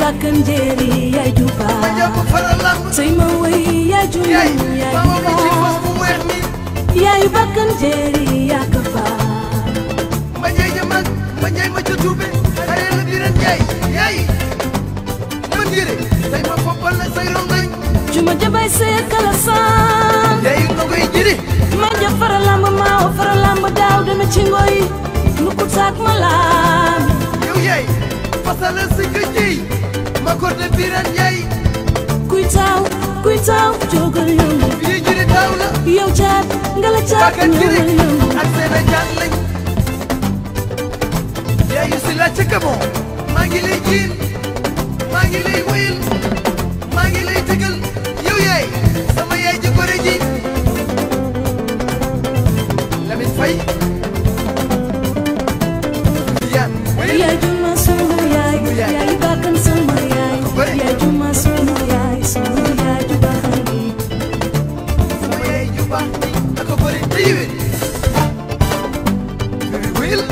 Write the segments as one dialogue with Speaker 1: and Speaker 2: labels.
Speaker 1: bakkan jeri yaay juba say ma way yaay juma yaay yaay bakkan jeri yaa ka fa
Speaker 2: ma ñay ma ca tuube xare la biran jaay yaay man dire tay ma foppal la say rongañ
Speaker 1: juma jabay say kala san
Speaker 2: yaay no koy jiri
Speaker 1: ma ja faralamb daaw dama ci ngoy nu ko tak ma laam
Speaker 2: yow yaay fasal si ka jey ma ko de biran yaay
Speaker 1: kuy taw jogal yow
Speaker 2: bi jiri taw la
Speaker 1: yow caat nga la caat
Speaker 2: bakkan jiri ak seen jaan lañ yaay yu si la ca kabon maa ngi lay jiin maa ngi lay wayal maa ngi lay tegal yow yaay sama yaay ji gore ji Lamine Faye
Speaker 1: yaay juma sunu yaay yaay bakkan sama yaay yaay juma sunu yaay ju bakkan gi
Speaker 2: sama yaay ju baax ji ak gore teywen wil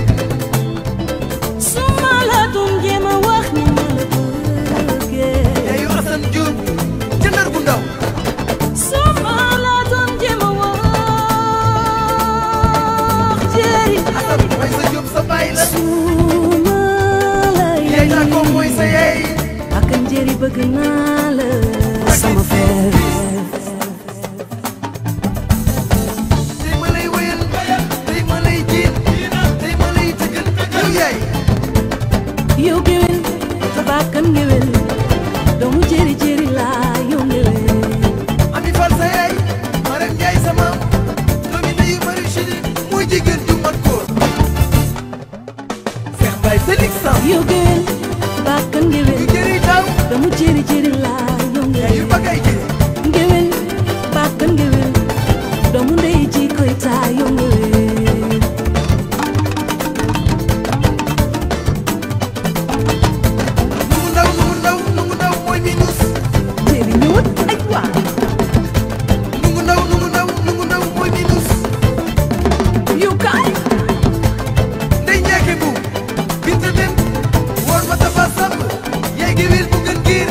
Speaker 1: suma la doon jéem a wax ni ma la bëggee
Speaker 2: yaayu Assane Diop ca Ndar bu ndaw
Speaker 1: suma la doon jéem a wax jéeri
Speaker 2: Assane mooy sa Diop sa baay la
Speaker 1: suma la
Speaker 2: yaay naa ko mooy sa yaay
Speaker 1: bakkan jéeri bëgg naa la sama frère
Speaker 2: tey ma lay wayal tey ma lay jiin tey ma lay tëggal yow yaay
Speaker 1: yow géwél sa bakkan géwél doomu jéeri jéeri laa yow géwél
Speaker 2: Ami Fall sa yaay Marème Ndiaye sa maam doomi ndeyu Marie Chidi mooy jigéen ju mat góor Cheikh Mbaye Selik Sam
Speaker 1: yow géwél bakkan géwél
Speaker 2: yu jëri taw
Speaker 1: doomu jéeri jéeri laa yow
Speaker 2: yaay yu
Speaker 1: géwél
Speaker 2: bagay jëri
Speaker 1: géwél bakkan géwél doomu ndey ji koy taa yow géwél
Speaker 2: nungu ndaw mooy minus
Speaker 1: jéeri ñëwat ay waa
Speaker 2: nungu ndaw mooy minus
Speaker 1: yow kaay
Speaker 2: ndey ñeeke bu binta dem woor ma tafa sàmm yaay géwél bu gën giir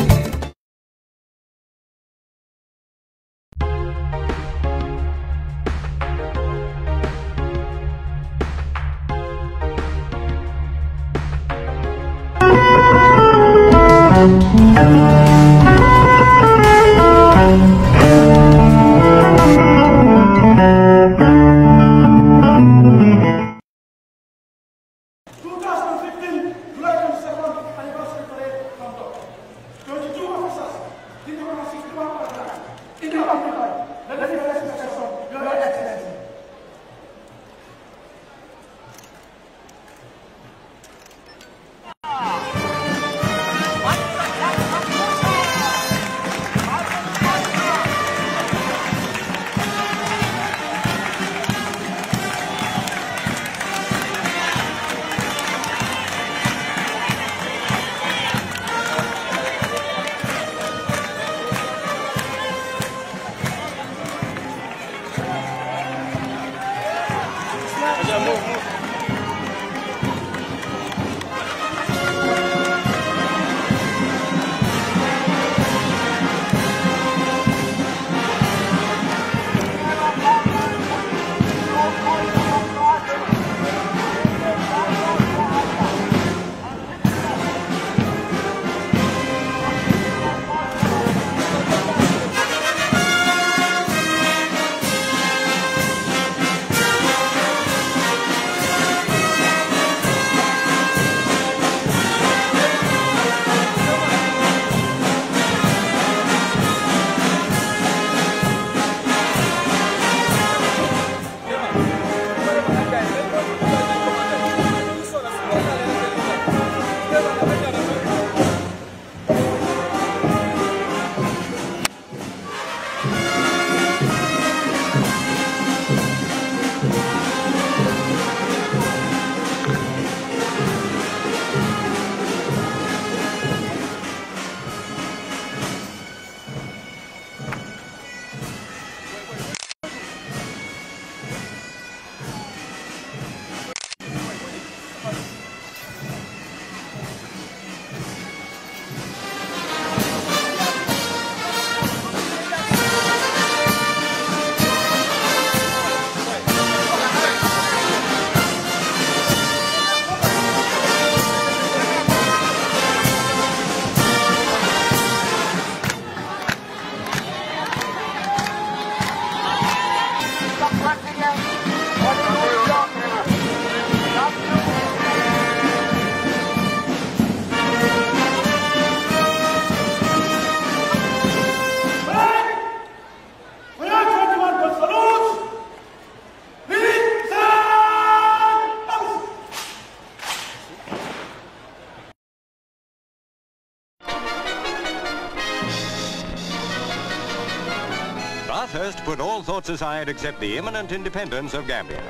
Speaker 3: Bathurst put all thoughts aside except the imminent independence of Gambia.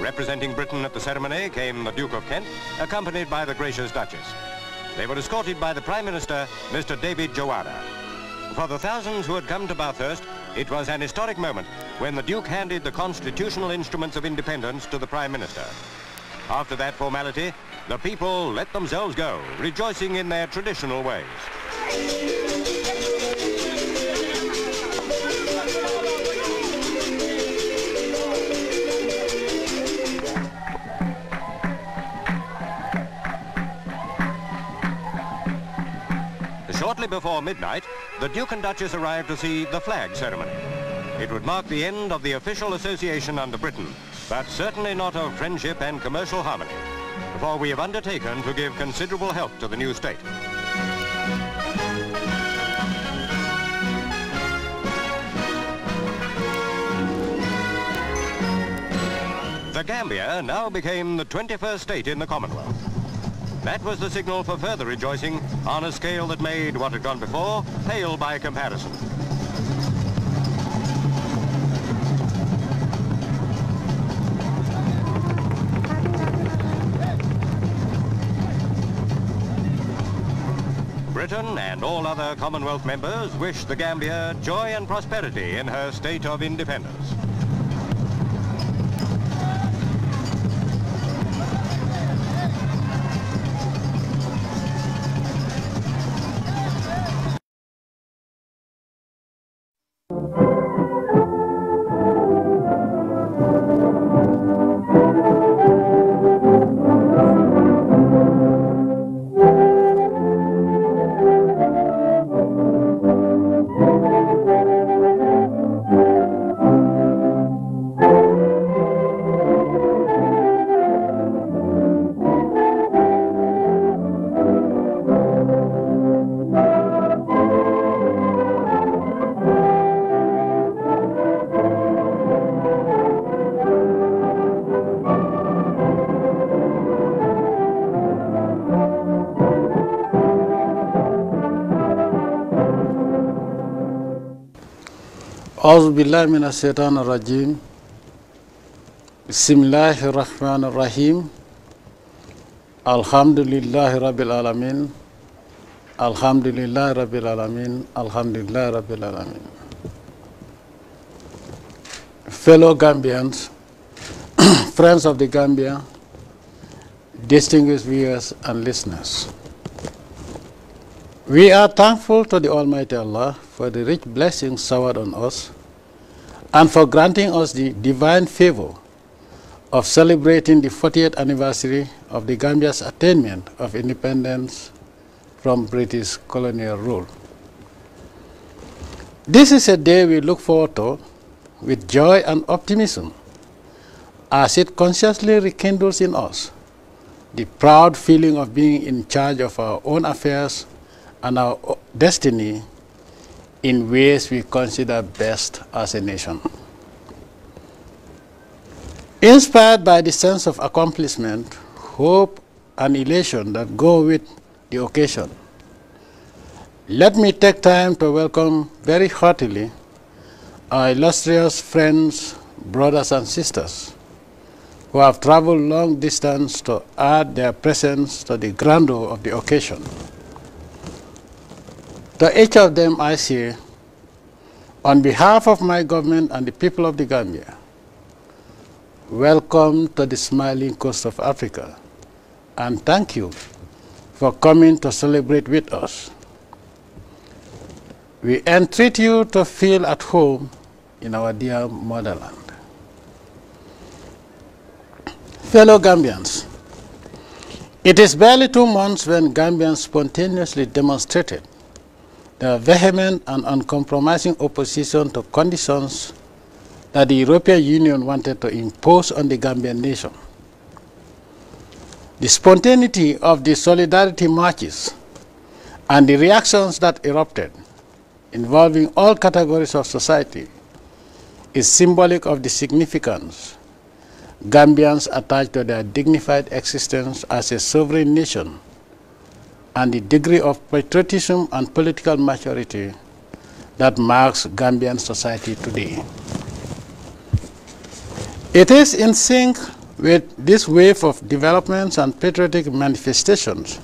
Speaker 3: Representing Britain at the ceremony came the Duke of Kent, accompanied by the gracious Duchess. They were escorted by the Prime Minister, Mr. David Jowara. For the thousands who had come to Bathurst, it was an historic moment when the Duke handed the constitutional instruments of independence to the Prime Minister. After that formality, the people let themselves go, rejoicing in their traditional ways. Shortly before midnight, the Duke and Duchess arrived to see the flag ceremony. It would mark the end of the official association under Britain, but certainly not of friendship and commercial harmony, for we have undertaken to give considerable help to the new state. The Gambia now became the 21st state in the Commonwealth. That was the signal for further rejoicing on a scale that made what had gone before pale by comparison. Britain and all other Commonwealth members wish the Gambia joy and prosperity in her state of independence.
Speaker 4: أعوذ بالله من الشيطان الرجيم بسم الله الرحمن الرحيم الحمد لله رب العالمين الحمد لله رب العالمين الحمد لله رب العالمين. Fellow Gambians, friends of the Gambia, distinguished viewers and listeners, we are thankful to the Almighty Allah for the rich blessings showered on us and for granting us the divine favor of celebrating the 40th anniversary of the Gambia's attainment of independence from British colonial rule. This is a day we look forward to with joy and optimism, as it consciously rekindles in us the proud feeling of being in charge of our own affairs and our destiny in ways we consider best as a nation. Inspired by the sense of accomplishment, hope, and elation that go with the occasion, let me take time to welcome very heartily our illustrious friends, brothers, and sisters who have traveled long distance to add their presence to the grandeur of the occasion. To each of them I say, on behalf of my government and the people of the Gambia, welcome to the smiling coast of Africa, and thank you for coming to celebrate with us. We entreat you to feel at home in our dear motherland. Fellow Gambians, it is barely 2 months when Gambians spontaneously demonstrated their vehement and uncompromising opposition to conditions that the European Union wanted to impose on the Gambian nation. The spontaneity of the solidarity marches and the reactions that erupted, involving all categories of society, is symbolic of the significance Gambians attach to their dignified existence as a sovereign nation and the degree of patriotism and political maturity that marks Gambian society today. It is in sync with this wave of developments and patriotic manifestations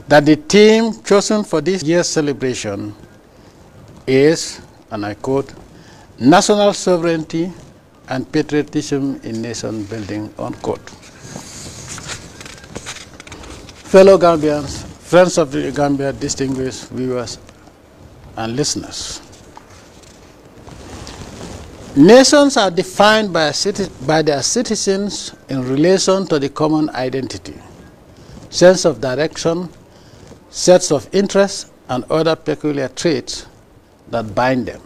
Speaker 4: that the theme chosen for this year's celebration is, and I quote, national sovereignty and patriotism in nation building, unquote. Fellow Gambians, friends of the Gambia, distinguished viewers and listeners. Nations are defined by their citizens in relation to the common identity, sense of direction, sets of interests, and other peculiar traits that bind them.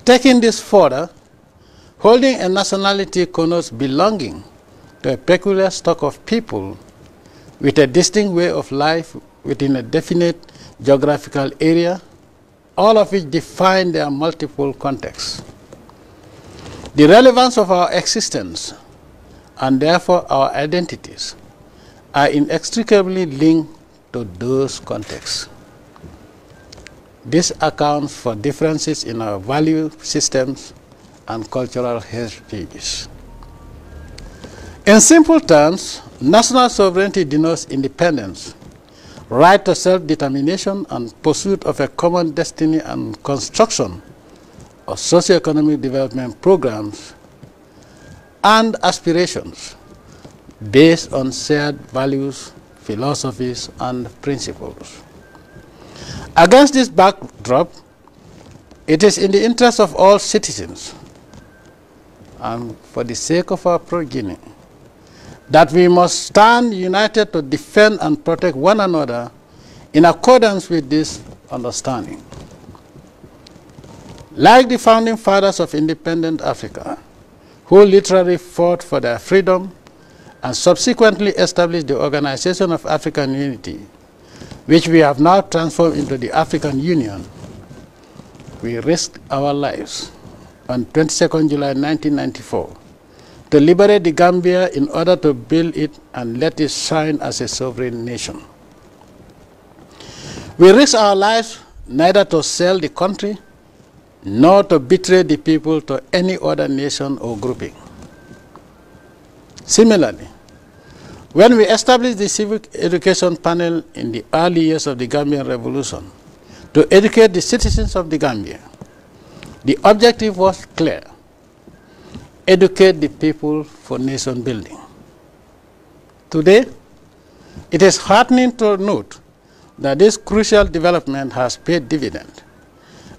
Speaker 4: Taking this further, holding a nationality connotes belonging to a peculiar stock of people with a distinct way of life within a definite geographical area, all of which define their multiple contexts. The relevance of our existence, and therefore our identities, are inextricably linked to those contexts. This accounts for differences in our value systems and cultural heritages. In simple terms, national sovereignty denotes independence, right to self-determination and pursuit of a common destiny and construction of socioeconomic development programs and aspirations based on shared values, philosophies, and principles. Against this backdrop, it is in the interest of all citizens and for the sake of our progeny that we must stand united to defend and protect one another in accordance with this understanding. Like the founding fathers of independent Africa, who literally fought for their freedom and subsequently established the Organization of African Unity, which we have now transformed into the African Union, we risked our lives on 22nd July 1994 to liberate the Gambia in order to build it and let it shine as a sovereign nation. We risked our lives neither to sell the country nor to betray the people to any other nation or grouping. Similarly, when we established the civic education panel in the early years of the Gambian Revolution to educate the citizens of the Gambia, the objective was clear: educate the people for nation building. Today, it is heartening to note that this crucial development has paid dividend,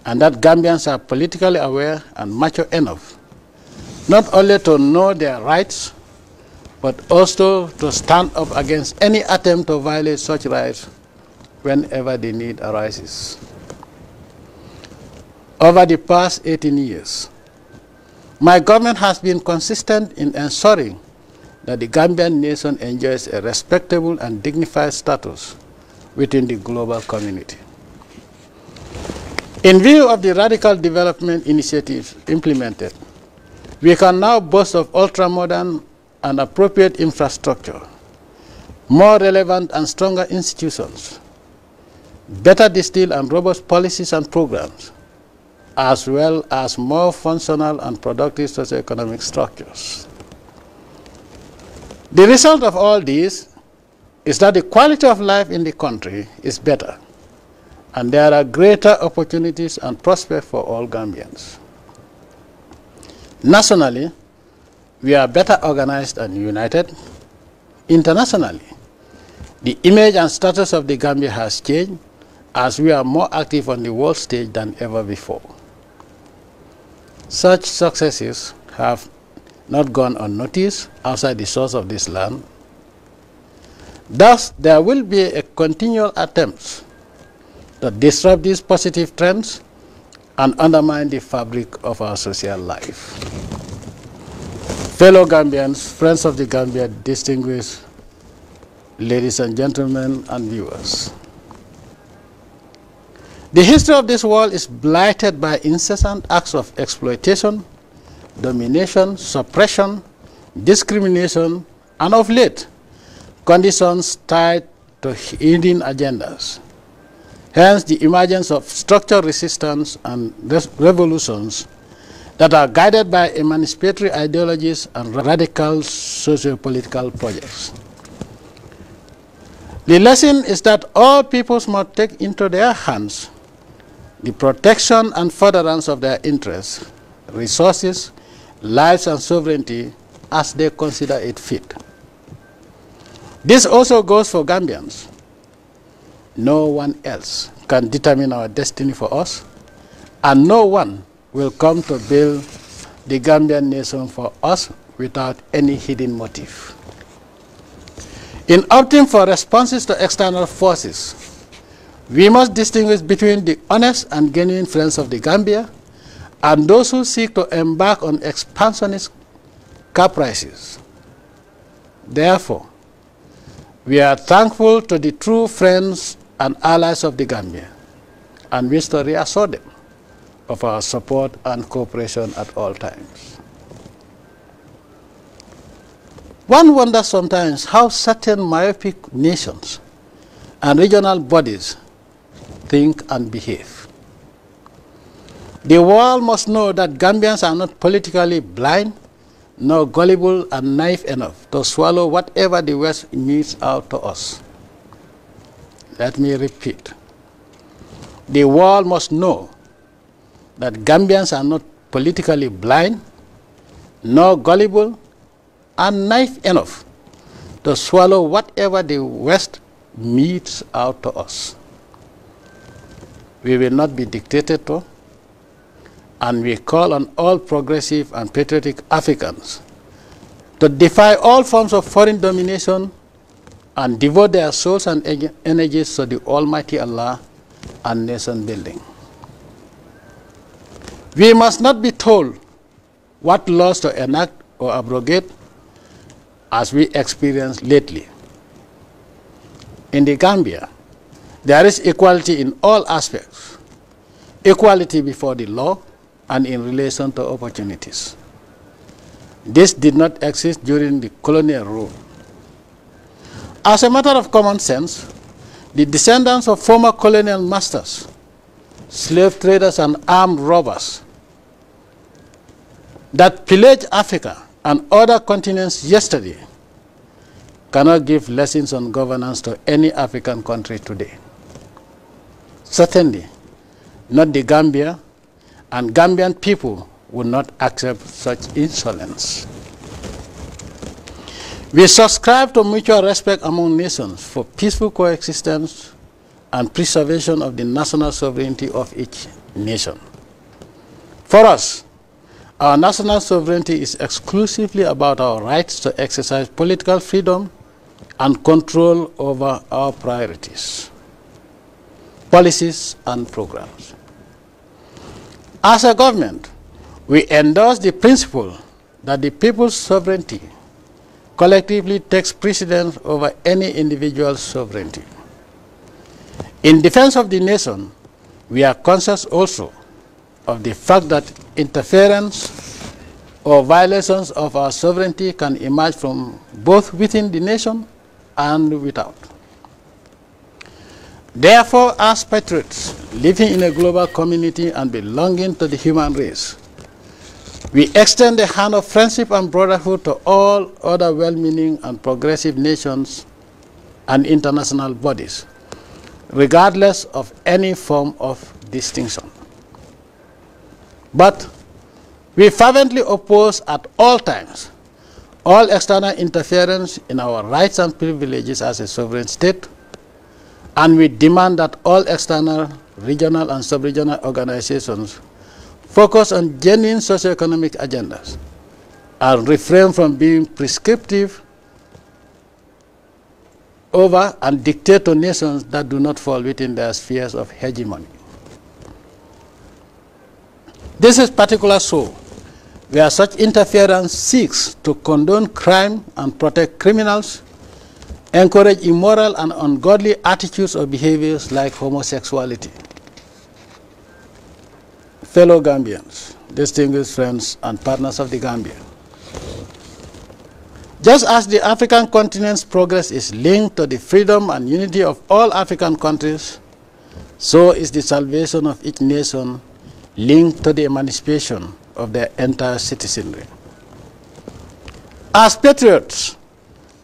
Speaker 4: and that Gambians are politically aware and mature enough not only to know their rights, but also to stand up against any attempt to violate such rights whenever the need arises. Over the past 18 years, my government has been consistent in ensuring that the Gambian nation enjoys a respectable and dignified status within the global community. In view of the radical development initiatives implemented, we can now boast of ultra-modern and appropriate infrastructure, more relevant and stronger institutions, better distilled and robust policies and programs, as well as more functional and productive socioeconomic structures. The result of all this is that the quality of life in the country is better, and there are greater opportunities and prospects for all Gambians. Nationally, we are better organized and united. Internationally, the image and status of the Gambia has changed as we are more active on the world stage than ever before. Such successes have not gone unnoticed outside the shores of this land. Thus, there will be a continual attempt to disrupt these positive trends and undermine the fabric of our social life. Fellow Gambians, friends of the Gambia, distinguished ladies and gentlemen and viewers, the history of this world is blighted by incessant acts of exploitation, domination, suppression, discrimination, and of late, conditions tied to hidden agendas, Hence, the emergence of structured resistance and revolutions that are guided by emancipatory ideologies and radical socio-political projects. The lesson is that all peoples must take into their hands the protection and furtherance of their interests, resources, lives, and sovereignty as they consider it fit. This also goes for Gambians. No one else can determine our destiny for us, and no one will come to build the Gambian nation for us without any hidden motive. In opting for responses to external forces, we must distinguish between the honest and genuine friends of the Gambia and those who seek to embark on expansionist caprices. Therefore, we are thankful to the true friends and allies of the Gambia and wish to reassure them of our support and cooperation at all times. One wonders sometimes how certain myopic nations and regional bodies think and behave. The world must know that Gambians are not politically blind, nor gullible and naive enough to swallow whatever the West metes out to us. Let me repeat. The world must know that Gambians are not politically blind, nor gullible and naive enough to swallow whatever the West metes out to us. We will not be dictated to, and we call on all progressive and patriotic Africans to defy all forms of foreign domination and devote their souls and energies to the Almighty Allah and nation building. We must not be told what laws to enact or abrogate, as we experienced lately. In the Gambia, there is equality in all aspects, equality before the law and in relation to opportunities. This did not exist during the colonial rule. As a matter of common sense, the descendants of former colonial masters, slave traders and armed robbers that pillaged Africa and other continents yesterday cannot give lessons on governance to any African country today. Certainly, not the Gambia, and Gambian people would not accept such insolence. We subscribe to mutual respect among nations for peaceful coexistence and preservation of the national sovereignty of each nation. For us, our national sovereignty is exclusively about our rights to exercise political freedom and control over our priorities, policies, and programs. As a government, we endorse the principle that the people's sovereignty collectively takes precedence over any individual's sovereignty. In defense of the nation, we are conscious also of the fact that interference or violations of our sovereignty can emerge from both within the nation and without. Therefore, as patriots living in a global community and belonging to the human race, we extend the hand of friendship and brotherhood to all other well-meaning and progressive nations and international bodies, regardless of any form of distinction. But we fervently oppose at all times all external interference in our rights and privileges as a sovereign state, and we demand that all external, regional, and sub-regional organizations focus on genuine socio-economic agendas and refrain from being prescriptive over and dictate to nations that do not fall within their spheres of hegemony. This is particularly so where such interference seeks to condone crime and protect criminals, encourage immoral and ungodly attitudes or behaviors like homosexuality. Fellow Gambians, distinguished friends and partners of the Gambia, just as the African continent's progress is linked to the freedom and unity of all African countries, so is the salvation of each nation linked to the emancipation of their entire citizenry. As patriots,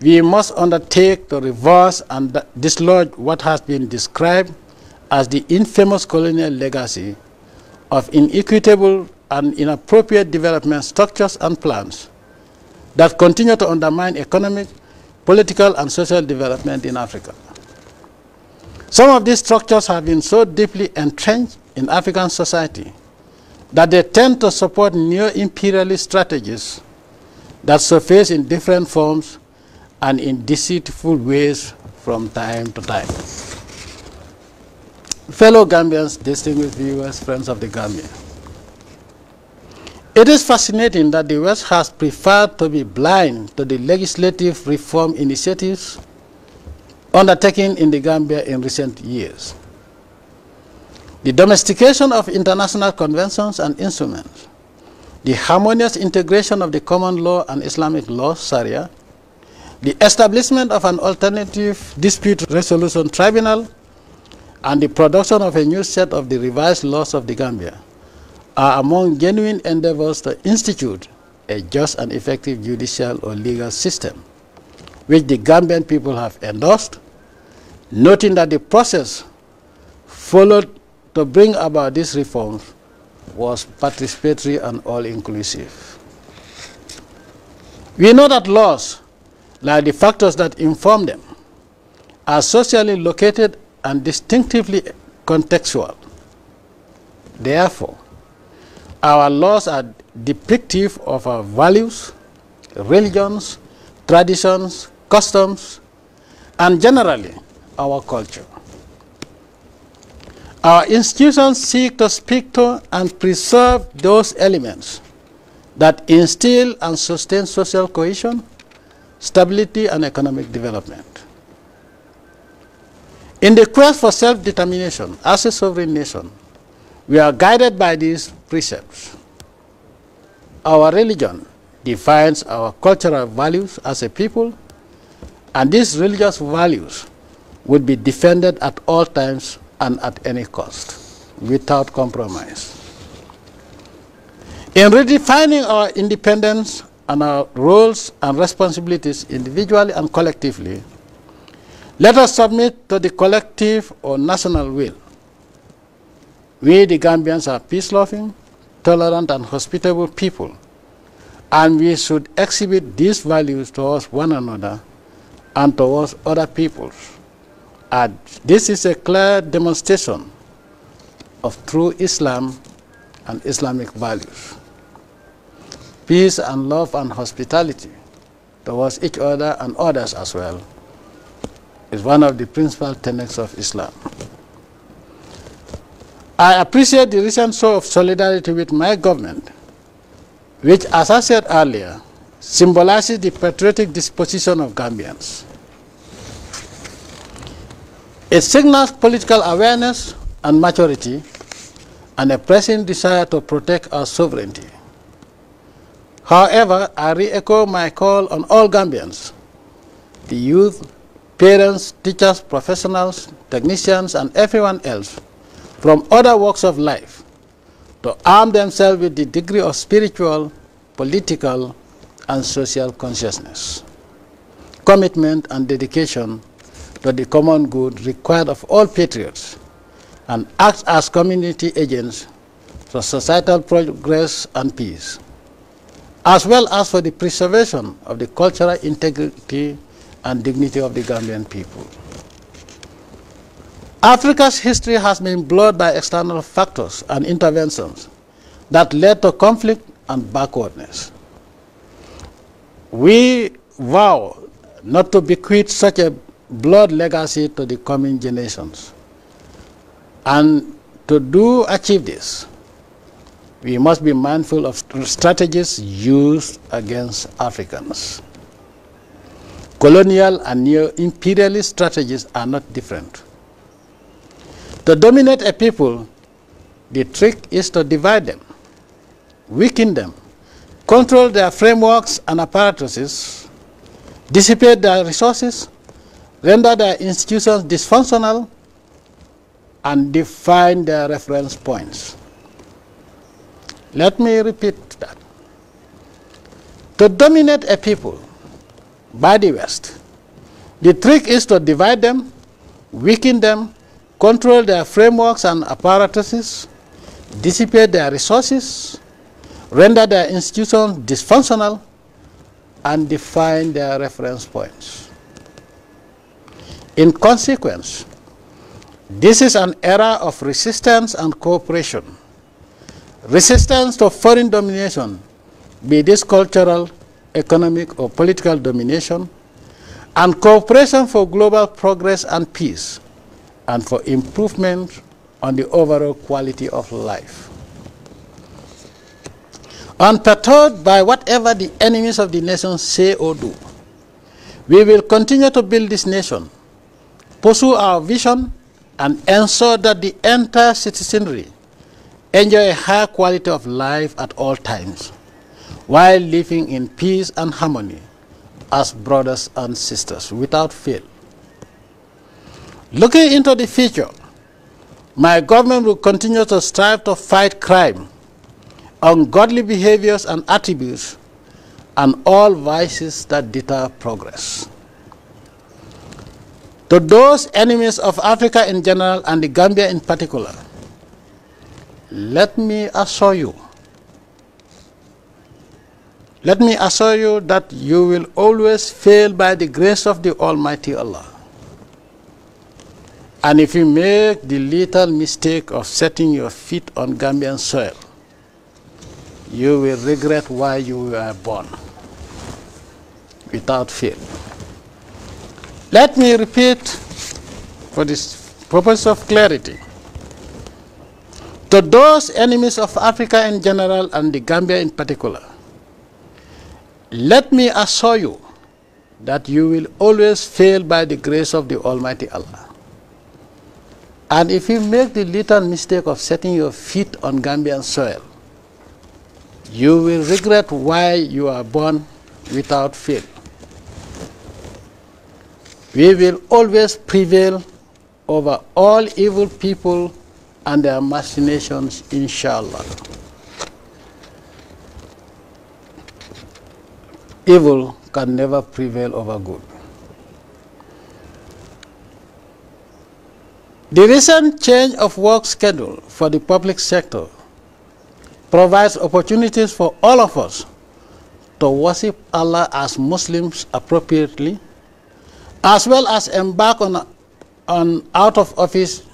Speaker 4: we must undertake to reverse and dislodge what has been described as the infamous colonial legacy of inequitable and inappropriate development structures and plans that continue to undermine economic, political, and social development in Africa. Some of these structures have been so deeply entrenched in African society that they tend to support neo-imperialist strategies that surface in different forms and in deceitful ways from time to time. Fellow Gambians, distinguished viewers, friends of the Gambia, it is fascinating that the West has preferred to be blind to the legislative reform initiatives undertaken in the Gambia in recent years. The domestication of international conventions and instruments, the harmonious integration of the common law and Islamic law, Sharia, the establishment of an alternative dispute resolution tribunal, and the production of a new set of the revised laws of the Gambia are among genuine endeavors to institute a just and effective judicial or legal system, which the Gambian people have endorsed, noting that the process followed to bring about these reforms was participatory and all-inclusive. We know that laws, like the factors that inform them, are socially located and distinctively contextual. Therefore, our laws are depictive of our values, religions, traditions, customs, and generally our culture. Our institutions seek to speak to and preserve those elements that instill and sustain social cohesion, stability, and economic development. In the quest for self-determination as a sovereign nation, we are guided by these precepts. Our religion defines our cultural values as a people, and these religious values would be defended at all times and at any cost, without compromise. In redefining our independence and our roles and responsibilities individually and collectively, let us submit to the collective or national will. We, the Gambians, are peace-loving, tolerant, and hospitable people, and we should exhibit these values towards one another and towards other peoples. And this is a clear demonstration of true Islam and Islamic values. Peace and love and hospitality towards each other and others as well is one of the principal tenets of Islam. I appreciate the recent show of solidarity with my government, which, as I said earlier, symbolizes the patriotic disposition of Gambians. It signals political awareness and maturity and a pressing desire to protect our sovereignty. However, I re-echo my call on all Gambians, the youth, parents, teachers, professionals, technicians, and everyone else from other walks of life to arm themselves with the degree of spiritual, political, and social consciousness, commitment, and dedication to the common good required of all patriots, and act as community agents for societal progress and peace, as well as for the preservation of the cultural integrity and dignity of the Gambian people. Africa's history has been blurred by external factors and interventions that led to conflict and backwardness. We vow not to bequeath such a blood legacy to the coming generations. And to achieve this, we must be mindful of strategies used against Africans. Colonial and neo-imperialist strategies are not different. To dominate a people, the trick is to divide them, weaken them, control their frameworks and apparatuses, dissipate their resources, render their institutions dysfunctional, and define their reference points. Let me repeat that. To dominate a people by the West, the trick is to divide them, weaken them, control their frameworks and apparatuses, dissipate their resources, render their institutions dysfunctional, and define their reference points. In consequence, this is an era of resistance and cooperation. Resistance to foreign domination, be this cultural, economic, or political domination, and cooperation for global progress and peace, and for improvement on the overall quality of life. Unperturbed by whatever the enemies of the nation say or do, we will continue to build this nation, pursue our vision, and ensure that the entire citizenry enjoy a high quality of life at all times, while living in peace and harmony as brothers and sisters without fail. Looking into the future, my government will continue to strive to fight crime, ungodly behaviors and attributes, and all vices that deter progress. To those enemies of Africa in general and the Gambia in particular, let me assure you that you will always fail by the grace of the Almighty Allah. And if you make the lethal mistake of setting your feet on Gambian soil, you will regret why you were born, without fail. Let me repeat, for the purpose of clarity, to those enemies of Africa in general and the Gambia in particular, let me assure you that you will always fail by the grace of the Almighty Allah. And if you make the lethal mistake of setting your feet on Gambian soil, you will regret why you are born without fail. We will always prevail over all evil people and their machinations, inshallah. Evil can never prevail over good. The recent change of work schedule for the public sector provides opportunities for all of us to worship Allah as Muslims appropriately, as well as embark on out-of-office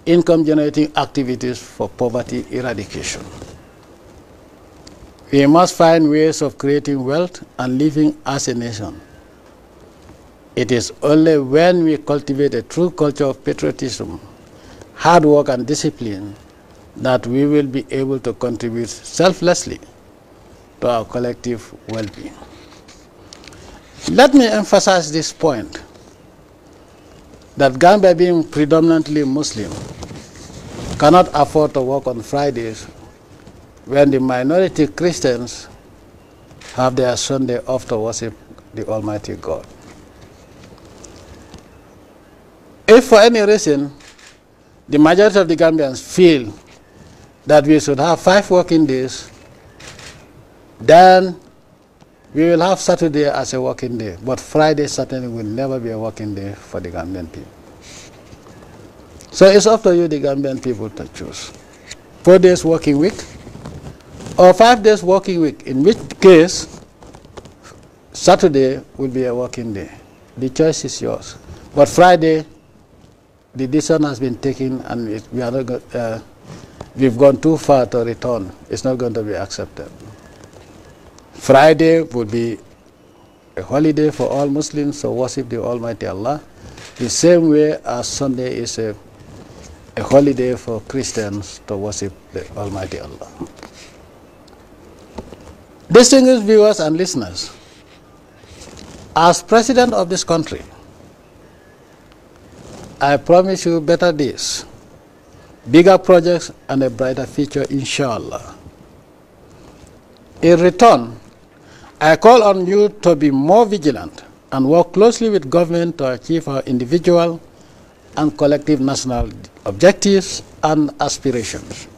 Speaker 4: income-generating activities for poverty eradication. We must find ways of creating wealth and living as a nation. It is only when we cultivate a true culture of patriotism, hard work, and discipline that we will be able to contribute selflessly to our collective well-being. Let me emphasize this point, that Gambia, being predominantly Muslim, cannot afford to work on Fridays when the minority Christians have their Sunday off to worship the Almighty God. If for any reason the majority of the Gambians feel that we should have 5 working days, then we will have Saturday as a working day, but Friday certainly will never be a working day for the Gambian people. So it's up to you, the Gambian people, to choose 4 days working week or 5 days working week, in which case Saturday will be a working day. The choice is yours. But Friday, the decision has been taken, and we've gone too far to return. It's not going to be accepted. Friday would be a holiday for all Muslims to worship the Almighty Allah, the same way as Sunday is a holiday for Christians to worship the Almighty Allah. Distinguished viewers and listeners, as President of this country, I promise you better days, bigger projects, and a brighter future, inshallah. In return, I call on you to be more vigilant and work closely with government to achieve our individual and collective national objectives, and aspirations.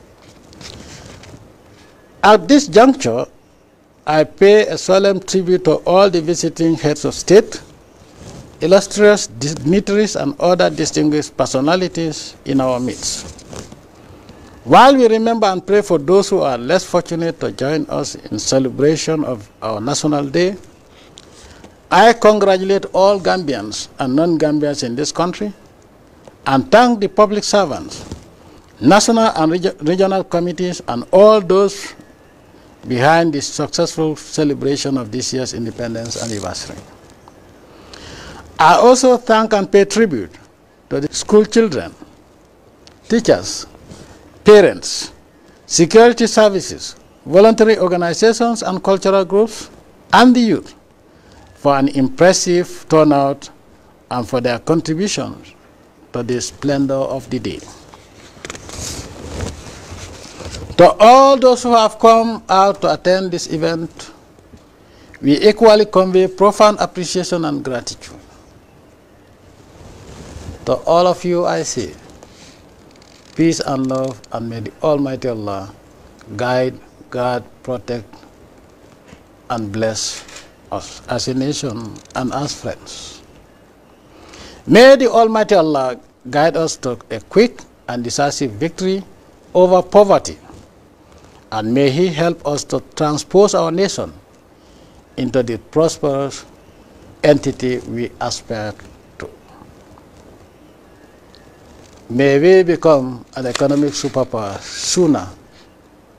Speaker 4: At this juncture, I pay a solemn tribute to all the visiting heads of state, illustrious dignitaries, and other distinguished personalities in our midst. While we remember and pray for those who are less fortunate to join us in celebration of our National Day, I congratulate all Gambians and non-Gambians in this country and thank the public servants, national and regional committees, and all those behind the successful celebration of this year's independence anniversary. I also thank and pay tribute to the school children, teachers, parents, security services, voluntary organizations and cultural groups, and the youth for an impressive turnout and for their contributions to the splendor of the day. To all those who have come out to attend this event, we equally convey profound appreciation and gratitude. To all of you I say, peace and love, and may the Almighty Allah guide, guard, protect, and bless us as a nation and as friends. May the Almighty Allah guide us to a quick and decisive victory over poverty, and may He help us to transpose our nation into the prosperous entity we aspire to. May we become an economic superpower sooner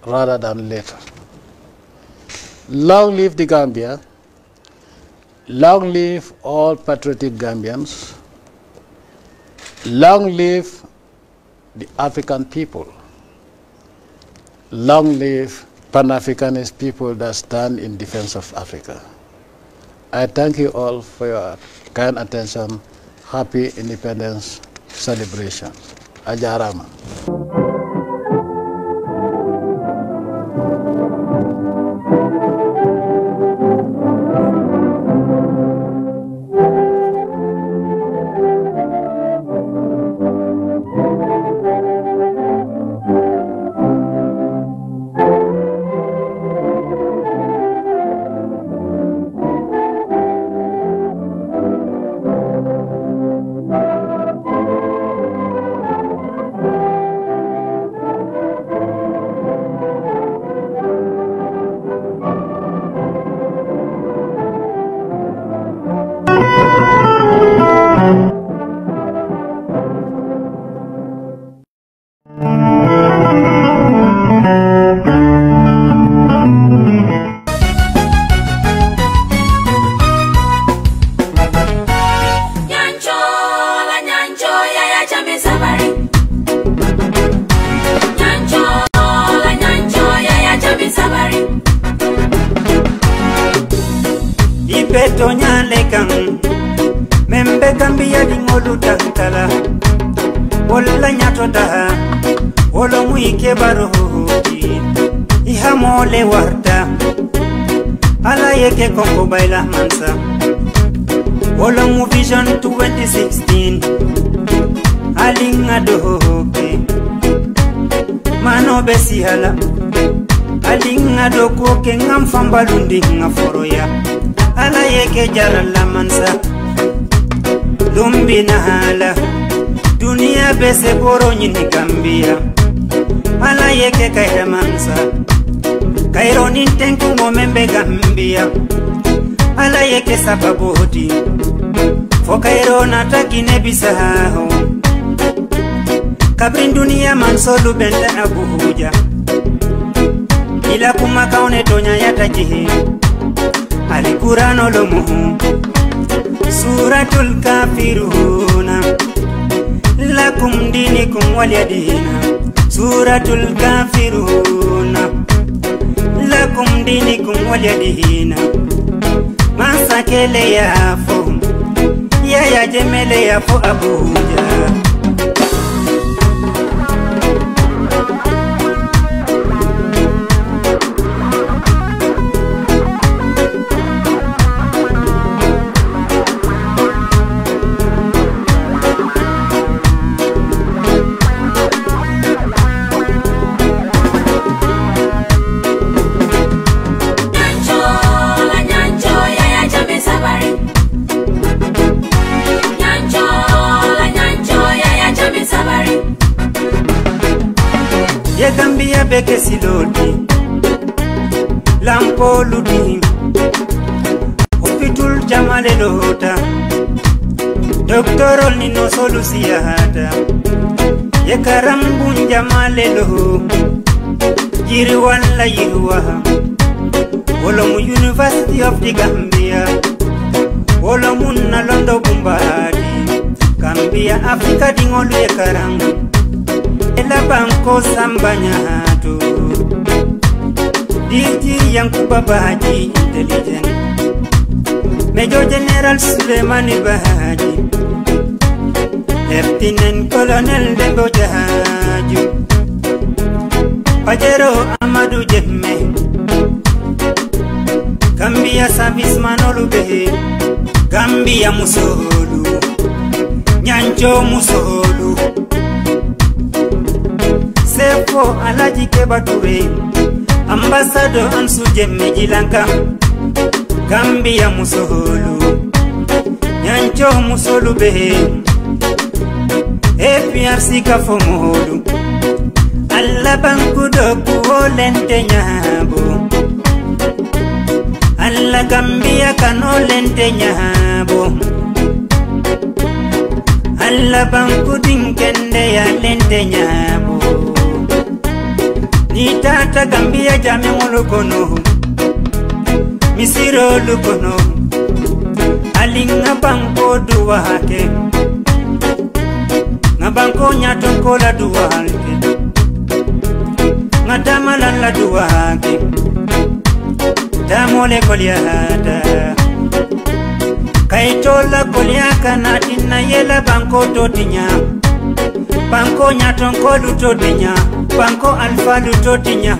Speaker 4: rather than later. Long live the Gambia. Long live all patriotic Gambians. Long live the African people. Long live Pan-Africanist people that stand in defense of Africa. I thank you all for your kind attention. Happy Independence celebration. Ajarama.
Speaker 5: Membe Gambia di ngolu tankala Walla nyato da Wolo muike baroji Ihamole warta Ala yeke kongo baila mansa Wolo mu vision 2016 Alinga dohoke Mano besi hala Alinga dokoke ngamfambalundi ngaforoya Ala yeke jara la mansa Lumbi na hala Dunia bese boro nyini Gambia Ala yeke kaira mansa Kairo nintenku ngomembe Gambia Ala yeke sababu hoti Fo Kairo nataki nebisa hao Kabrin dunia mansolu benta abuhuja Ila kumaka onetonya yatajihe Alikurano lomuhu Suratul kafiruna Lakum dinikum waliyadina Suratul kafiruna Lakum dinikum waliyadina Masakele yafo Yahya Jammeh yafo Abuja beke siloti lampo ludi hospital jamale lota doktorol ni no solusiata ye karambun jamale lo jiri walla yirwa wala mu University of the Gambia wala munna londo bumbadi Gambia Afrika dingolu ye karangu ela banko sambanyatu Diji yang kubabaji intelligent Major General Suleimani Bahaji Lieutenant Colonel Dembo Jahaju Pajero Amadou Jammeh Gambia Service Manolu Behe Gambia Musolu Nyancho Musolu Sefo Alaji Kebature Ambassador Ansu Jammeh Jilanka Gambia Musolu Nyancho Musolu Behe APRC Kafomodu Alla Bankudo Kuolente Nyabo Alla Gambia Kanolente Nyabo Alla Bankudin Kende ya Lente Nyabo Ni tata Gambia Jammeh Molokono Misiro Lukono Alinga Banko Duwake Ngabanko Nyatonko la Duwake Ngatama la Duwake Tamole Koliata Kaitola Koliaka Natina Yela Banko Totinya Banko Nyatonko Lutotinya Banko Alfa Lutotinya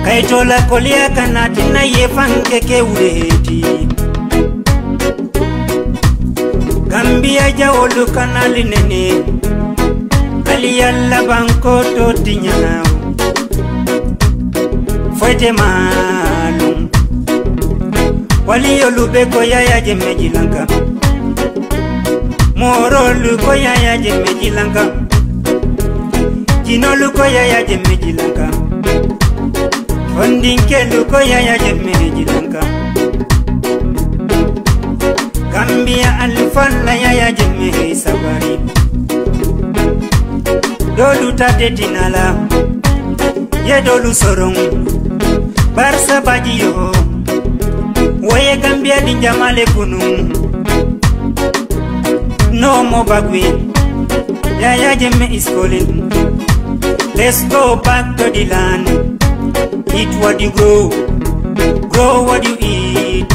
Speaker 5: Kaitola Koliaka Natina Yefankeke Ureti Gambia Jawolu Kanali Nene Aliyalla Banko Totinya Fwete Malum Waliyo Lubeko Yahya Jammeh Jilanka Moro Luko Yahya Jammeh Jilanka Jino Luko Yahya Jammeh Jilanka Fondinke Luko Yahya Jammeh Jilanka Gambia Alfalla Yahya Jammeh Sabari Dolu Tate Tinala Yedolu Sorong Barsa Bajiyo Waye Gambia di Jamale Kunung No more bagwe Yahya Jammeh is calling Let's go back to the land Eat what you grow Grow what you eat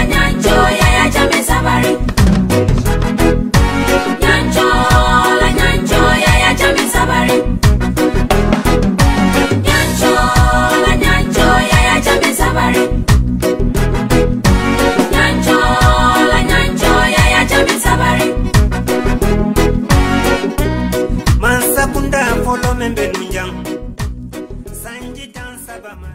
Speaker 1: Nyancho Yahya Jammeh Sabari Nyancho Yahya Jammeh Sabari Nyancho Yahya Jammeh Sabari Nyancho Yahya Jammeh Sabari
Speaker 5: Mansakunda Folo Membe Nunjang Sanji Dan Sabama